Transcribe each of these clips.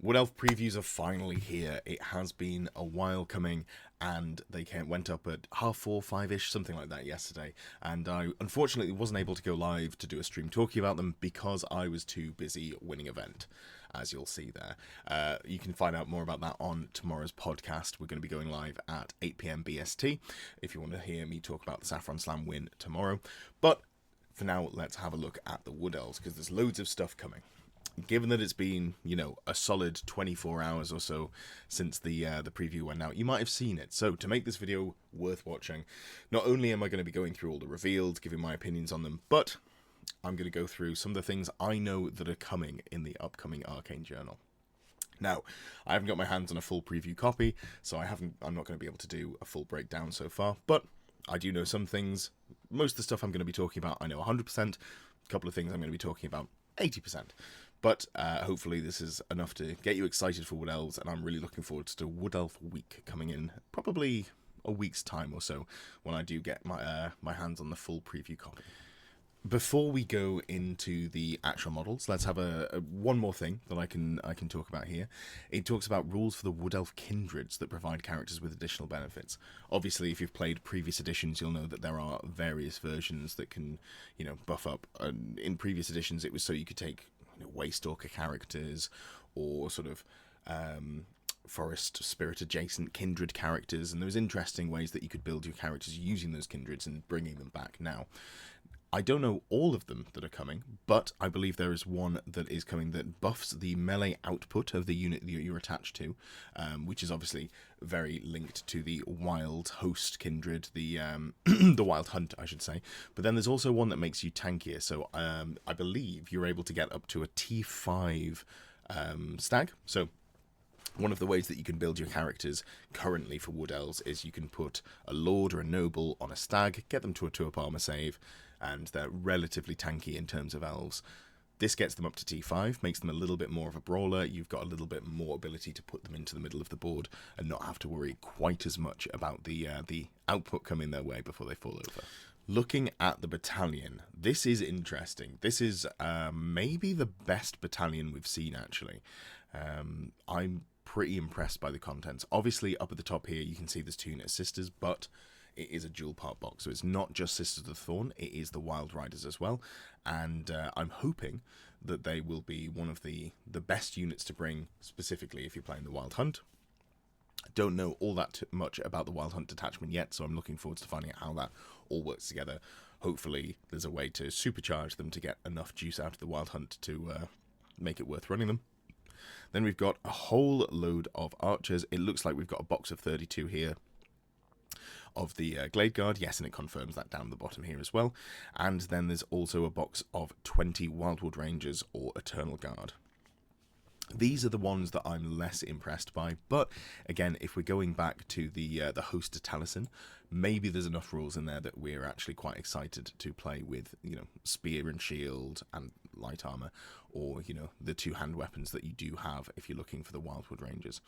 Wood Elf previews are finally here. It has been a while coming, and they went up at 4:30, 5-ish, something like that yesterday. And I unfortunately wasn't able to go live to do a stream talking about them because I was too busy winning event, as you'll see there. You can find out more about that on tomorrow's podcast. We're going to be going live at 8 p.m. BST if you want to hear me talk about the Saffron Slam win tomorrow. But for now, let's have a look at the Wood Elves because there's loads of stuff coming. Given that it's been, a solid 24 hours or so since the preview went out, you might have seen it. So to make this video worth watching, not only am I going to be going through all the reveals, giving my opinions on them, but I'm going to go through some of the things I know that are coming in the upcoming Arcane Journal. Now, I haven't got my hands on a full preview copy, so I'm not going to be able to do a full breakdown so far, but I do know some things. Most of the stuff I'm going to be talking about, I know 100%. A couple of things I'm going to be talking about 80%. But hopefully this is enough to get you excited for Wood Elves, and I'm really looking forward to Wood Elf Week coming in probably a week's time or so when I do get my hands on the full preview copy. Before we go into the actual models, let's have one more thing that I can talk about here. It talks about rules for the Wood Elf Kindreds that provide characters with additional benefits. Obviously, if you've played previous editions, you'll know that there are various versions that can, buff up. In previous editions, it was so you could take Waystalker characters or sort of forest spirit adjacent kindred characters, and there was interesting ways that you could build your characters using those kindreds and bringing them back. Now, I don't know all of them that are coming, but I believe there is one that is coming that buffs the melee output of the unit that you're attached to, which is obviously very linked to the wild host kindred, the the wild hunt, I should say. But then there's also one that makes you tankier. So I believe you're able to get up to a T5 stag. So one of the ways that you can build your characters currently for Wood Elves is you can put a lord or a noble on a stag, get them to a 2-up armor save, and they're relatively tanky in terms of elves. This gets them up to T5, makes them a little bit more of a brawler. You've got a little bit more ability to put them into the middle of the board and not have to worry quite as much about the output coming their way before they fall over. Looking at the battalion, this is interesting. This is maybe the best battalion we've seen, actually. I'm pretty impressed by the contents. Obviously, up at the top here, you can see there's 2 unit sisters, but it is a dual part box, so it's not just Sisters of the Thorn, it is the Wild Riders as well, and I'm hoping that they will be one of the best units to bring, specifically if you're playing the Wild Hunt. I don't know all that much about the Wild Hunt detachment yet, so I'm looking forward to finding out how that all works together. Hopefully there's a way to supercharge them to get enough juice out of the Wild Hunt to make it worth running them. Then we've got a whole load of archers. It looks like we've got a box of 32 here of the Glade Guard, yes, and it confirms that down the bottom here as well. And then there's also a box of 20 Wildwood Rangers or Eternal Guard. These are the ones that I'm less impressed by, but again, if we're going back to the host of Talison, maybe there's enough rules in there that we're actually quite excited to play with, spear and shield and light armor, or the 2 hand weapons that you do have if you're looking for the Wildwood Rangers.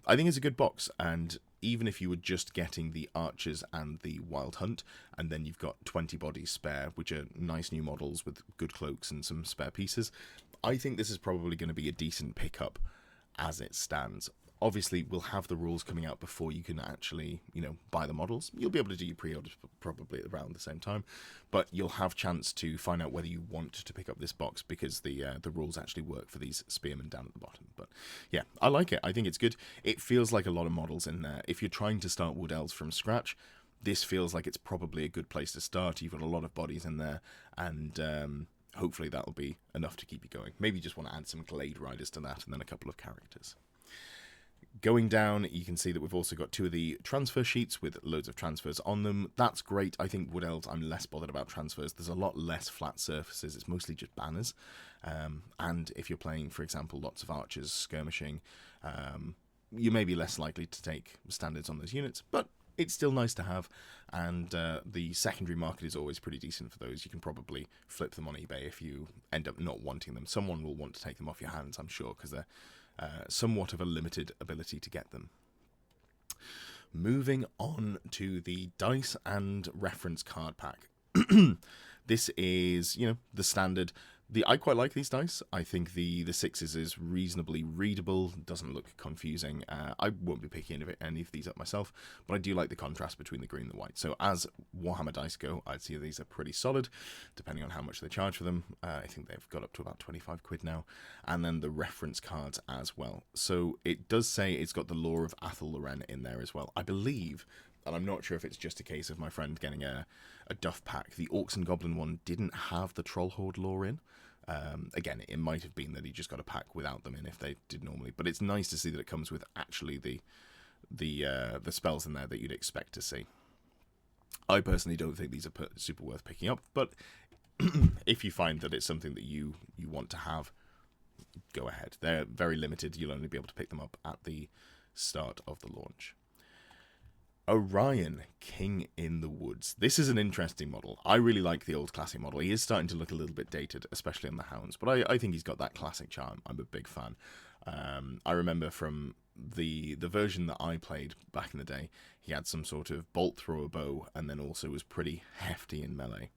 I think it's a good box, and even if you were just getting the archers and the Wild Hunt, and then you've got 20 bodies spare, which are nice new models with good cloaks and some spare pieces, I think this is probably going to be a decent pickup as it stands. Obviously, we'll have the rules coming out before you can actually, buy the models. You'll be able to do your pre-orders probably around the same time, but you'll have chance to find out whether you want to pick up this box because the rules actually work for these spearmen down at the bottom. But yeah, I like it. I think it's good. It feels like a lot of models in there. If you're trying to start Wood Elves from scratch, this feels like it's probably a good place to start. You've got a lot of bodies in there, and hopefully that'll be enough to keep you going. Maybe you just want to add some Glade Riders to that and then a couple of characters. Going down, you can see that we've also got 2 of the transfer sheets with loads of transfers on them. That's great. I think Wood Elves, I'm less bothered about transfers. There's a lot less flat surfaces. It's mostly just banners. And if you're playing, for example, lots of archers skirmishing, you may be less likely to take standards on those units, but it's still nice to have, and the secondary market is always pretty decent for those. You can probably flip them on eBay if you end up not wanting them. Someone will want to take them off your hands, I'm sure, because they're somewhat of a limited ability to get them. Moving on to the dice and reference card pack. This is, the standard. I quite like these dice. I think the sixes is reasonably readable, doesn't look confusing. I won't be picking any of these up myself, but I do like the contrast between the green and the white. So as Warhammer dice go, I'd say these are pretty solid, depending on how much they charge for them. I think they've got up to about 25 quid now. And then the reference cards as well. So it does say it's got the lore of Athaluren in there as well. I believe, and I'm not sure if it's just a case of my friend getting a duff pack, the Orcs and Goblin one didn't have the Troll Horde lore in. Again, it might have been that he just got a pack without them in if they did normally, but it's nice to see that it comes with actually the spells in there that you'd expect to see. I personally don't think these are super worth picking up, but if you find that it's something that you want to have, go ahead. They're very limited. You'll only be able to pick them up at the start of the launch. Orion, King in the Woods. This is an interesting model. I really like the old classic model. He is starting to look a little bit dated, especially on the Hounds, but I think he's got that classic charm. I'm a big fan. I remember from the version that I played back in the day, he had some sort of bolt thrower bow, and then also was pretty hefty in melee.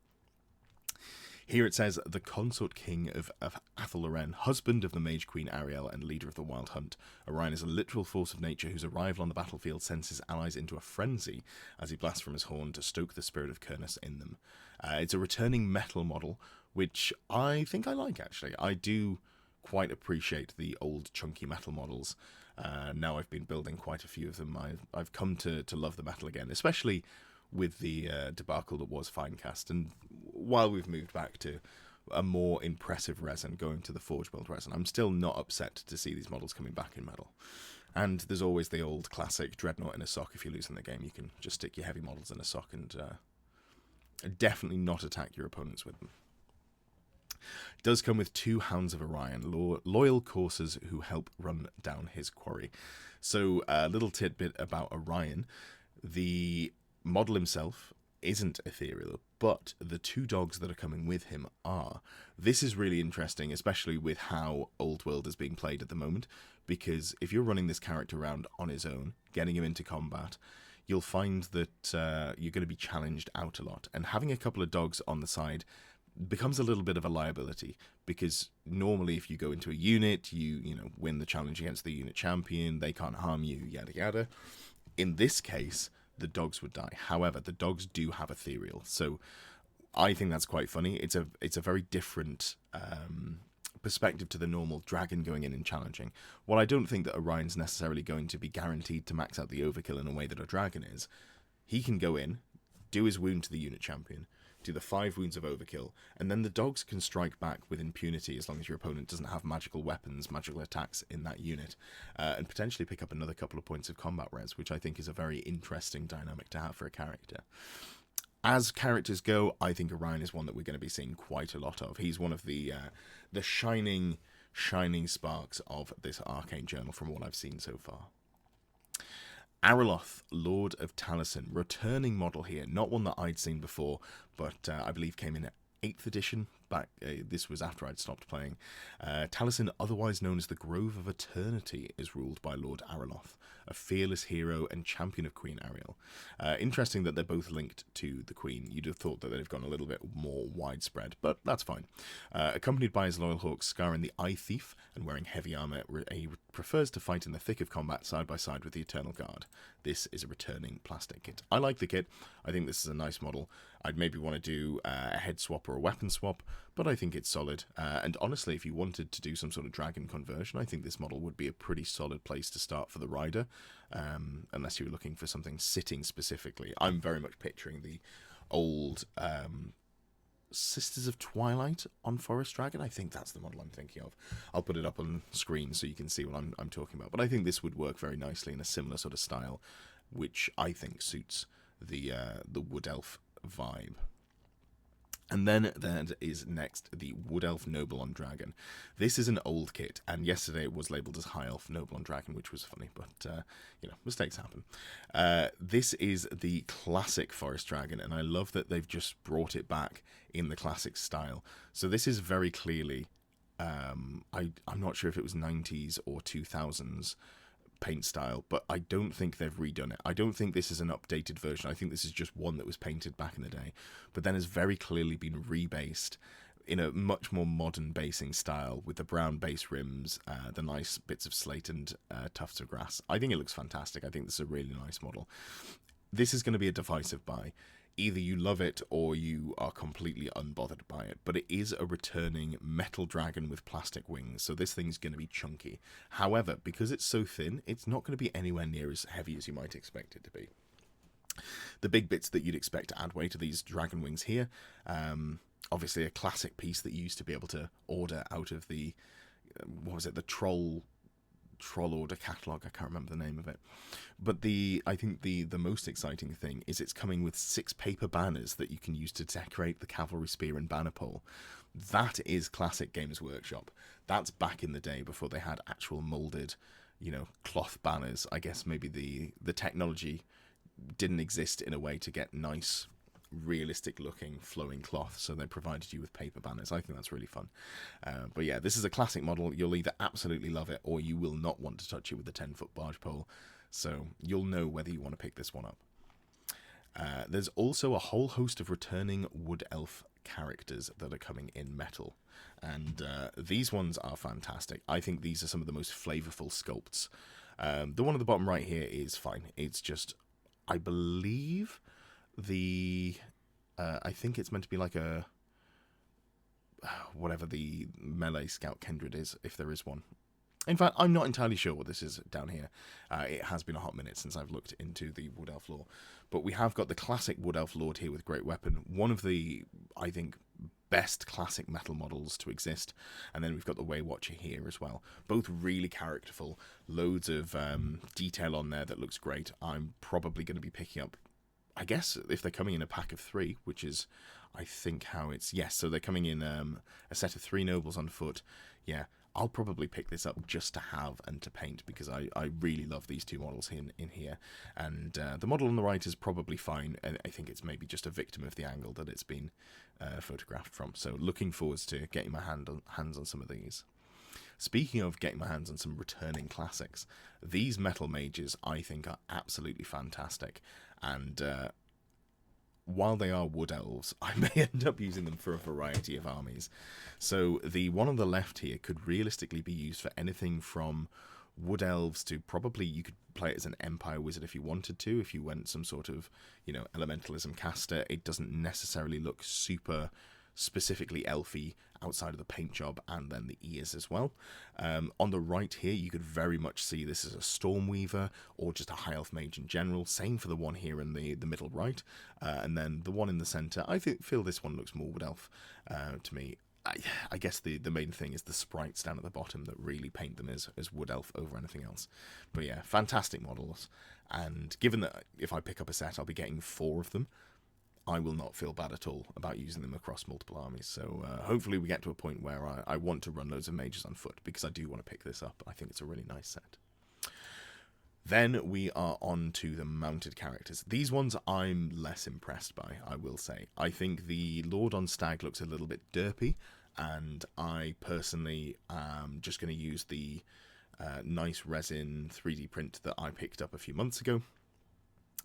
Here it says, the consort king of Athaluren, husband of the mage queen Ariel and leader of the wild hunt. Orion is a literal force of nature whose arrival on the battlefield sends his allies into a frenzy as he blasts from his horn to stoke the spirit of Kurnus in them. It's a returning metal model, which I think I like, actually. I do quite appreciate the old chunky metal models. Now I've been building quite a few of them. I've come to love the metal again, especially with the debacle that was Finecast, and while we've moved back to a more impressive resin, going to the Forge Build resin, I'm still not upset to see these models coming back in metal. And there's always the old classic Dreadnought in a sock. If you're losing the game, you can just stick your heavy models in a sock and definitely not attack your opponents with them. It does come with 2 Hounds of Orion, loyal coursers who help run down his quarry. So a little tidbit about Orion. The model himself isn't ethereal, but the 2 dogs that are coming with him are. This is really interesting, especially with how Old World is being played at the moment, because if you're running this character around on his own, getting him into combat, you'll find that you're going to be challenged out a lot, and having a couple of dogs on the side becomes a little bit of a liability, because normally if you go into a unit, you win the challenge against the unit champion, they can't harm you, yada yada. In this case, the dogs would die. However, the dogs do have ethereal, so I think that's quite funny. It's a very different perspective to the normal dragon going in and challenging. While I don't think that Orion's necessarily going to be guaranteed to max out the overkill in a way that a dragon is, he can go in, do his wound to the unit champion, do the 5 wounds of overkill, and then the dogs can strike back with impunity as long as your opponent doesn't have magical weapons, magical attacks in that unit, and potentially pick up another couple of points of combat res, which I think is a very interesting dynamic to have for a character. As characters go, I think Orion is one that we're going to be seeing quite a lot of. He's one of the shining sparks of this Arcane Journal from what I've seen so far. Ariloth, Lord of Talison, returning model here, not one that I'd seen before, but I believe came in at 8th edition. Back, this was after I'd stopped playing. Talison, otherwise known as the Grove of Eternity, is ruled by Lord Ariloth, a fearless hero and champion of Queen Ariel. Interesting that they're both linked to the Queen. You'd have thought that they'd have gone a little bit more widespread, but that's fine. Accompanied by his loyal hawk Scar the Eye Thief, and wearing heavy armour, he prefers to fight in the thick of combat side by side with the Eternal Guard. This is a returning plastic kit. I like the kit. I think this is a nice model. I'd maybe want to do a head swap or a weapon swap, but I think it's solid. And honestly, if you wanted to do some sort of dragon conversion, I think this model would be a pretty solid place to start for the rider, unless you were looking for something sitting specifically. I'm very much picturing the old Sisters of Twilight on Forest Dragon. I think that's the model I'm thinking of. I'll put it up on screen so you can see what I'm talking about. But I think this would work very nicely in a similar sort of style, which I think suits the Wood Elf vibe. And then there is next the Wood Elf Noble on Dragon. This is an old kit, and yesterday it was labelled as High Elf Noble on Dragon, which was funny, but, mistakes happen. This is the classic Forest Dragon, and I love that they've just brought it back in the classic style. So this is very clearly, I'm not sure if it was 90s or 2000s paint style, but I don't think they've redone it. I don't think this is an updated version. I think this is just one that was painted back in the day, but then has very clearly been rebased in a much more modern basing style with the brown base rims, the nice bits of slate and tufts of grass. I think it looks fantastic. I think this is a really nice model. This is going to be a divisive buy. Either you love it or you are completely unbothered by it, but it is a returning metal dragon with plastic wings, so this thing's going to be chunky. However, because it's so thin, it's not going to be anywhere near as heavy as you might expect it to be. The big bits that you'd expect to add weight to these dragon wings here, obviously a classic piece that you used to be able to order out of the, what was it, the Troll Order catalogue. I can't remember the name of it. But I think the most exciting thing is it's coming with 6 paper banners that you can use to decorate the cavalry spear and banner pole. That is classic Games Workshop. That's back in the day before they had actual moulded, cloth banners. I guess maybe the technology didn't exist in a way to get nice, realistic looking flowing cloth, so they provided you with paper banners. I think that's really fun. But yeah, this is a classic model. You'll either absolutely love it or you will not want to touch it with the 10-foot barge pole, so you'll know whether you want to pick this one up. There's also a whole host of returning wood elf characters that are coming in metal, and these ones are fantastic. I think these are some of the most flavorful sculpts. The one at the bottom right here is fine. It's just, I believe I think it's meant to be like a whatever the melee scout kindred is, if there is one. In fact, I'm not entirely sure what this is down here. It has been a hot minute since I've looked into the Wood Elf lore. But we have got the classic Wood Elf Lord here with Great Weapon. One of the, I think, best classic metal models to exist. And then we've got the Way Watcher here as well. Both really characterful. Loads of detail on there that looks great. I'm probably going to be picking up, I guess, if they're coming in a pack of 3, which is, I think, how it's... Yes, so they're coming in a set of 3 nobles on foot. Yeah, I'll probably pick this up just to have and to paint, because I really love these 2 models in here. And the model on the right is probably fine. I think it's maybe just a victim of the angle that it's been photographed from. So looking forward to getting my hands on some of these. Speaking of getting my hands on some returning classics, these metal mages I think are absolutely fantastic. And while they are wood elves, I may end up using them for a variety of armies. So the one on the left here could realistically be used for anything from wood elves to probably you could play it as an empire wizard if you wanted to. If you went some sort of, elementalism caster, it doesn't necessarily look super specifically elfy outside of the paint job and then the ears as well. On the right here, you could very much see this as a Stormweaver or just a High Elf Mage in general. Same for the one here in the middle right. And then the one in the centre, I feel this one looks more Wood Elf to me. I guess the main thing is the sprites down at the bottom that really paint them as Wood Elf over anything else. But yeah, fantastic models. And given that if I pick up a set, I'll be getting 4 of them, I will not feel bad at all about using them across multiple armies. So hopefully we get to a point where I want to run loads of mages on foot, because I do want to pick this up. I think it's a really nice set. Then we are on to the mounted characters. These ones I'm less impressed by, I will say. I think the Lord on Stag looks a little bit derpy, and I personally am just going to use the nice resin 3D print that I picked up a few months ago.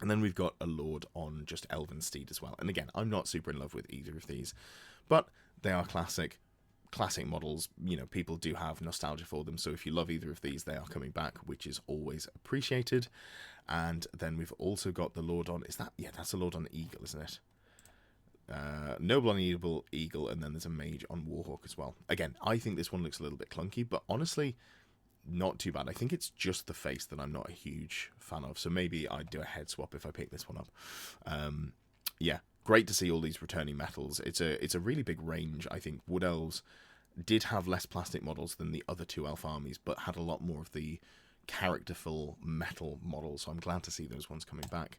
And then we've got a Lord on just Elven Steed as well. And again, I'm not super in love with either of these, but they are classic models. People do have nostalgia for them. So if you love either of these, they are coming back, which is always appreciated. And then we've also got the Lord on... that's the Lord on Eagle, isn't it? Noble on Eagle, and then there's a Mage on Warhawk as well. Again, I think this one looks a little bit clunky, but honestly, not too bad. I think it's just the face that I'm not a huge fan of, so maybe I'd do a head swap if I pick this one up. Yeah, great to see all these returning metals. It's a really big range. I think Wood Elves did have less plastic models than the other 2 elf armies, but had a lot more of the characterful metal models, so I'm glad to see those ones coming back.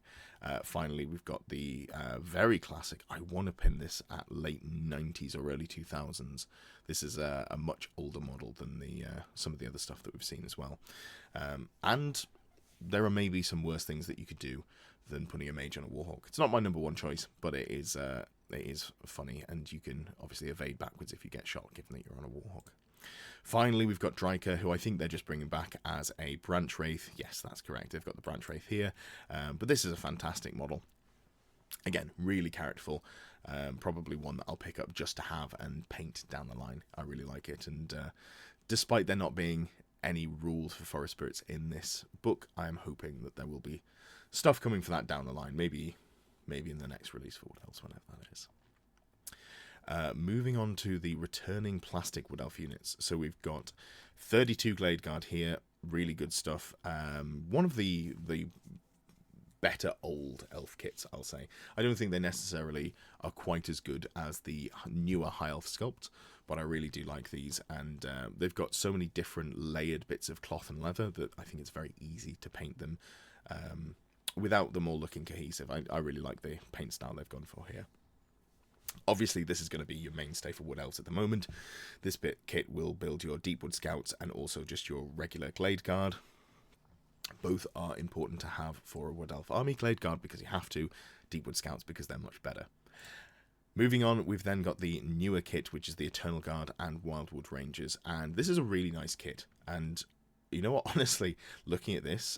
Finally, we've got the very classic, I want to pin this at late 90s or early 2000s. This is a much older model than the some of the other stuff that we've seen as well. And there are maybe some worse things that you could do than putting a mage on a Warhawk. It's not my number 1 choice, but it is funny, and you can obviously evade backwards if you get shot, given that you're on a Warhawk. Finally, we've got Dryker, who I think they're just bringing back as a Branch Wraith. Yes, that's correct. They've got the Branch Wraith here, but this is a fantastic model. Again, really characterful. Probably one that I'll pick up just to have and paint down the line. I really like it, and despite there not being any rules for forest spirits in this book, I am hoping that there will be stuff coming for that down the line. Maybe in the next release for Wood Elves, whenever that is. Moving on to the returning plastic Wood Elf units. So we've got 32 Glade Guard here. Really good stuff. One of the better old elf kits, I'll say. I don't think they necessarily are quite as good as the newer High Elf sculpt, but I really do like these, and they've got so many different layered bits of cloth and leather that I think it's very easy to paint them without them all looking cohesive. I really like the paint style they've gone for here. Obviously, this is going to be your mainstay for Wood Elves at the moment. This kit will build your Deepwood Scouts and also just your regular Glade Guard. Both are important to have for a Wood Elf army. Glade Guard because you have to, Deepwood Scouts because they're much better. Moving on, we've then got the newer kit, which is the Eternal Guard and Wildwood Rangers, and this is a really nice kit. And you know what, honestly, looking at this,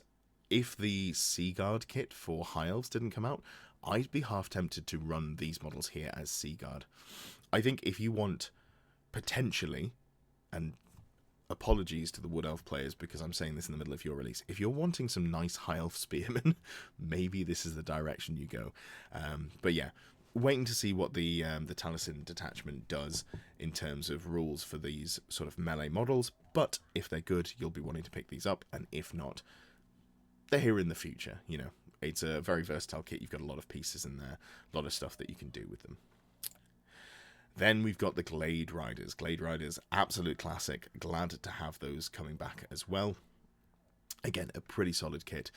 if the Sea Guard kit for High Elves didn't come out, I'd be half tempted to run these models here as Sea Guard. I think if you want, potentially, and apologies to the Wood Elf players because I'm saying this in the middle of your release, if you're wanting some nice High Elf spearmen, maybe this is the direction you go. But yeah, waiting to see what the Talison detachment does in terms of rules for these sort of melee models, but if they're good, you'll be wanting to pick these up, and if not, they're here in the future, you know. It's a very versatile kit. You've got a lot of pieces in there, a lot of stuff that you can do with them. Then we've got the Glade Riders. Glade Riders, absolute classic. Glad to have those coming back as well. Again, a pretty solid kit.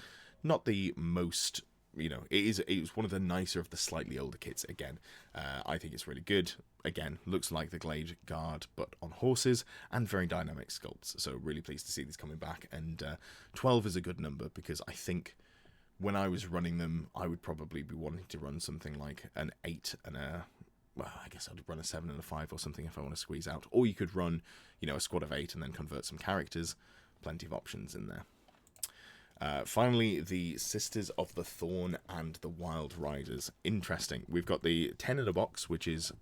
Not the most, you know, it was one of the nicer of the slightly older kits. Again, I think it's really good. Again, looks like the Glade Guard, but on horses, and very dynamic sculpts. So really pleased to see these coming back. And 12 is a good number because I think when I was running them, I would probably be wanting to run something like an 8 and a... Well, I guess I'd run a 7 and a 5 or something if I want to squeeze out. Or you could run, you know, a squad of 8 and then convert some characters. Plenty of options in there. Finally, the Sisters of the Thorn and the Wild Riders. Interesting. We've got the 10 in a box, which is...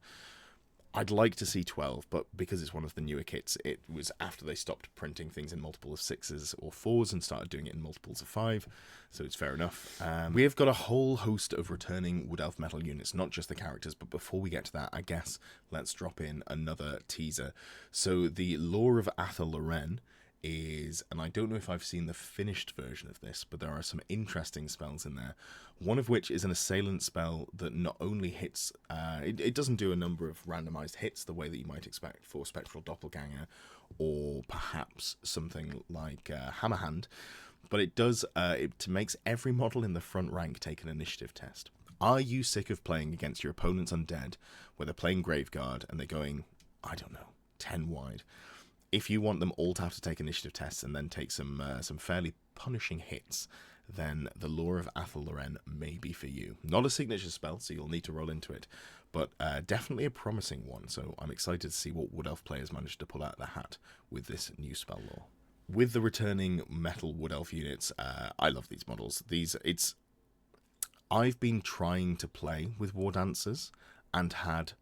I'd like to see 12, but because it's one of the newer kits, it was after they stopped printing things in multiples of 6s or 4s and started doing it in multiples of 5, so it's fair enough. We have got a whole host of returning Wood Elf metal units, not just the characters, but before we get to that, I guess let's drop in another teaser. So the Lore of Athaluren is, and I don't know if I've seen the finished version of this, but there are some interesting spells in there. One of which is an assailant spell that not only hits, it doesn't do a number of randomized hits the way that you might expect for Spectral Doppelganger or perhaps something like Hammerhand, but it does, it makes every model in the front rank take an initiative test. Are you sick of playing against your opponent's undead, where they're playing Graveguard and they're going, I don't know, 10 wide? If you want them all to have to take initiative tests and then take some fairly punishing hits, then the Lore of Athaluren may be for you. Not a signature spell, so you'll need to roll into it, but definitely a promising one, so I'm excited to see what Wood Elf players manage to pull out of the hat with this new spell lore. With the returning metal Wood Elf units, I love these models. I've been trying to play with War Dancers and had...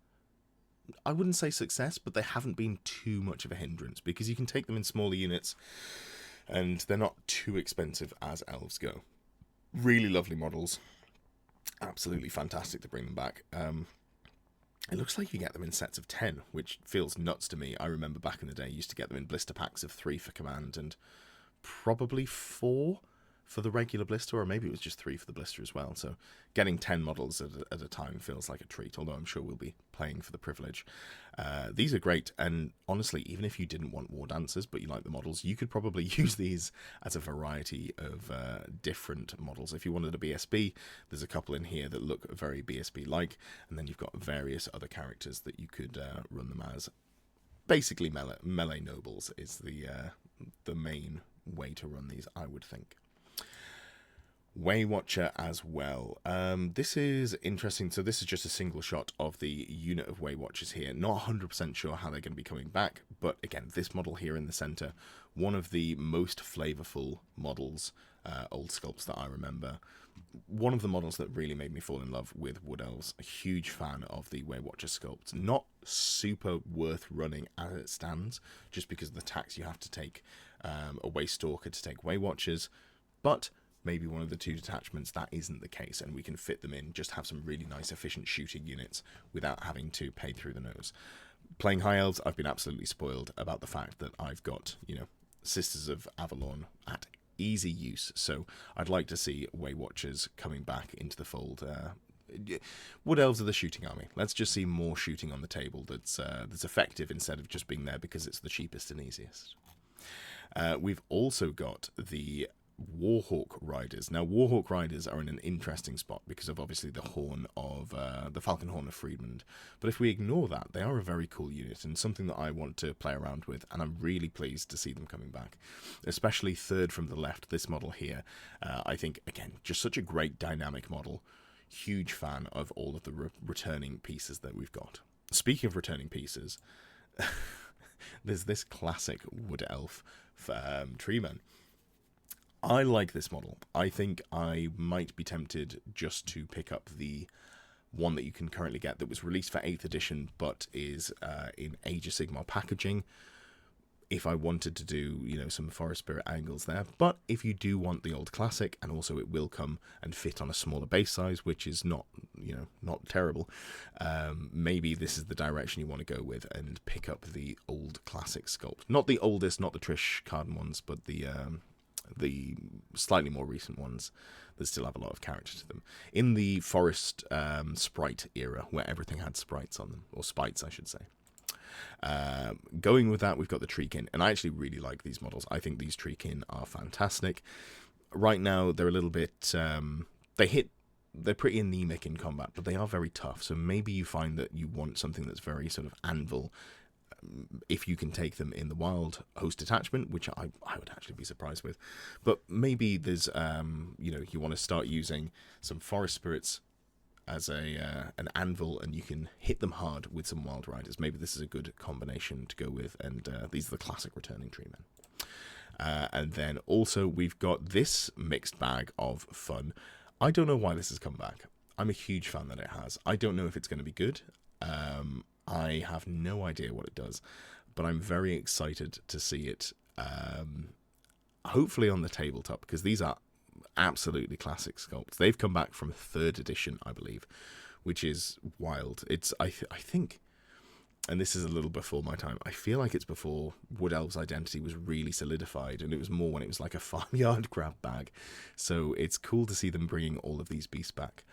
I wouldn't say success, but they haven't been too much of a hindrance because you can take them in smaller units and they're not too expensive as elves go. Really lovely models. Absolutely fantastic to bring them back. It looks like you get them in sets of 10, which feels nuts to me. I remember back in the day, you used to get them in blister packs of 3 for command and probably 4 for the regular blister, or maybe it was just 3 for the blister as well. So getting 10 models at a time feels like a treat, although I'm sure we'll be playing for the privilege. These are great, and honestly, even if you didn't want War Dancers, but you like the models, you could probably use these as a variety of different models. If you wanted a BSB, there's a couple in here that look very BSB-like, and then you've got various other characters that you could run them as. Basically, melee nobles is the main way to run these, I would think. Waywatcher as well. This is interesting. So this is just a single shot of the unit of Waywatchers here. Not 100% sure how they're going to be coming back, but again, this model here in the center, one of the most flavorful models, old sculpts that I remember. One of the models that really made me fall in love with Wood Elves. A huge fan of the Waywatcher sculpt. Not super worth running as it stands, just because of the tax you have to take a Waystalker to take Waywatchers, but maybe one of the two detachments that isn't the case, and we can fit them in, just have some really nice efficient shooting units without having to pay through the nose. Playing High Elves, I've been absolutely spoiled about the fact that I've got, Sisters of Athaluren at easy use, so I'd like to see Waywatchers coming back into the fold. Wood Elves are the shooting army. Let's just see more shooting on the table that's effective instead of just being there because it's the cheapest and easiest. We've also got the Warhawk Riders. Now, Warhawk Riders are in an interesting spot because of obviously the horn of the Falcon Horn of Treeman. But if we ignore that, they are a very cool unit and something that I want to play around with, and I'm really pleased to see them coming back. Especially third from the left, this model here. I think, again, just such a great dynamic model. Huge fan of all of the returning pieces that we've got. Speaking of returning pieces, there's this classic Wood Elf Treeman. I like this model. I think I might be tempted just to pick up the one that you can currently get that was released for 8th edition but is in Age of Sigmar packaging, if I wanted to do, some Forest Spirit angles there. But if you do want the old classic, and also it will come and fit on a smaller base size, which is not terrible, maybe this is the direction you want to go with and pick up the old classic sculpt. Not the oldest, not the Trish Carden ones, but the slightly more recent ones that still have a lot of character to them. In the Forest Sprite era, where everything had sprites on them, or spites, I should say. Going with that, we've got the Treekin, and I actually really like these models. I think these Treekin are fantastic. Right now, they're a little bit... they're pretty anemic in combat, but they are very tough, so maybe you find that you want something that's very sort of anvil. If you can take them in the wild host detachment, which I would actually be surprised with, but maybe there's you want to start using some Forest Spirits as an anvil, and you can hit them hard with some Wild Riders. Maybe this is a good combination to go with, and these are the classic returning Treemen. And then also we've got this mixed bag of fun. I don't know why this has come back. I'm a huge fan that it has. I don't know if it's going to be good. I have no idea what it does, but I'm very excited to see it, hopefully on the tabletop, because these are absolutely classic sculpts. They've come back from 3rd edition, I believe, which is wild. It's I think, and this is a little before my time, I feel like it's before Wood Elves' identity was really solidified, and it was more when it was like a farmyard grab bag. So it's cool to see them bringing all of these beasts back.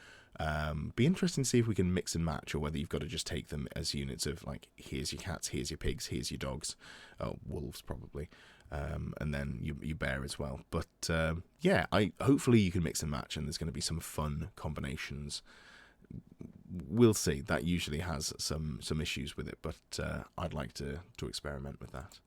Be interesting to see if we can mix and match, or whether you've got to just take them as units of, like, here's your cats, here's your pigs, here's your dogs, wolves probably, and then you bear as well. But yeah, hopefully you can mix and match, and there's going to be some fun combinations. We'll see. That usually has some issues with it, but I'd like to experiment with that.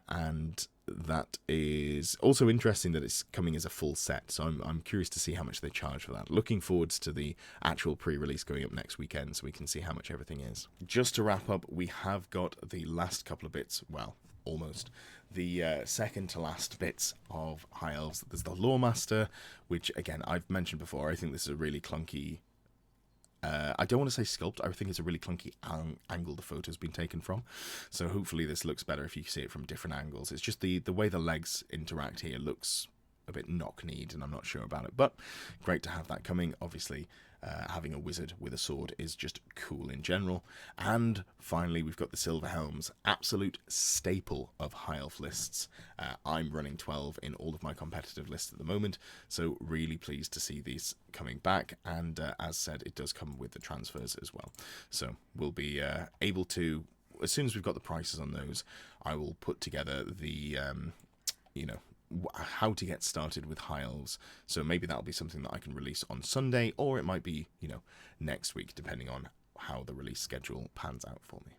And that is also interesting that it's coming as a full set, so I'm curious to see how much they charge for that. Looking forward to the actual pre-release going up next weekend, so we can see how much everything is. Just to wrap up, we have got the last couple of bits, well, almost, the second to last bits of High Elves. There's the Lawmaster, which, again, I've mentioned before, I think this is a really clunky... I don't want to say sculpt. I think it's a really clunky angle the photo's been taken from. So hopefully this looks better if you see it from different angles. It's just the way the legs interact here looks a bit knock-kneed, and I'm not sure about it. But great to have that coming. Obviously, having a wizard with a sword is just cool in general. And finally, we've got the Silver Helms, absolute staple of High Elf lists. I'm running 12 in all of my competitive lists at the moment, so really pleased to see these coming back. And as said, it does come with the transfers as well. So we'll be able to, as soon as we've got the prices on those, I will put together the, how to get started with High Elves. So maybe that'll be something that I can release on Sunday, or it might be, next week, depending on how the release schedule pans out for me.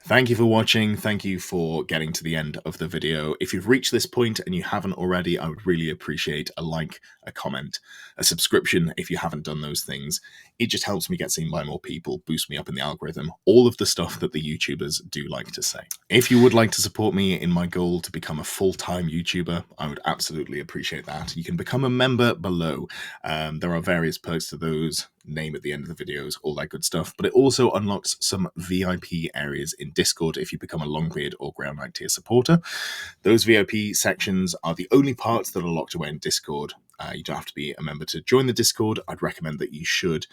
Thank you for watching. Thank you for getting to the end of the video. If you've reached this point and you haven't already, I would really appreciate a like, a comment, a subscription if you haven't done those things. It just helps me get seen by more people, boost me up in the algorithm, all of the stuff that the YouTubers do like to say. If you would like to support me in my goal to become a full-time YouTuber, I would absolutely appreciate that. You can become a member below. There are various perks to those, name at the end of the videos, all that good stuff, but it also unlocks some VIP areas in Discord if you become a Longbeard or Ground Knight tier supporter. Those VIP sections are the only parts that are locked away in Discord. You don't have to be a member to join the Discord. I'd recommend that you should.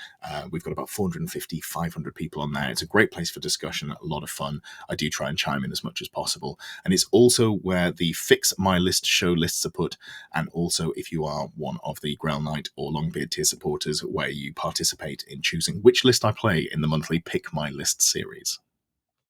We've got about 450, 500 people on there. It's a great place for discussion, a lot of fun. I do try and chime in as much as possible. And it's also where the Fix My List show lists are put, and also if you are one of the Ground Knight or Longbeard tier supporters, where you participate in choosing which list I play in the monthly Pick My List series.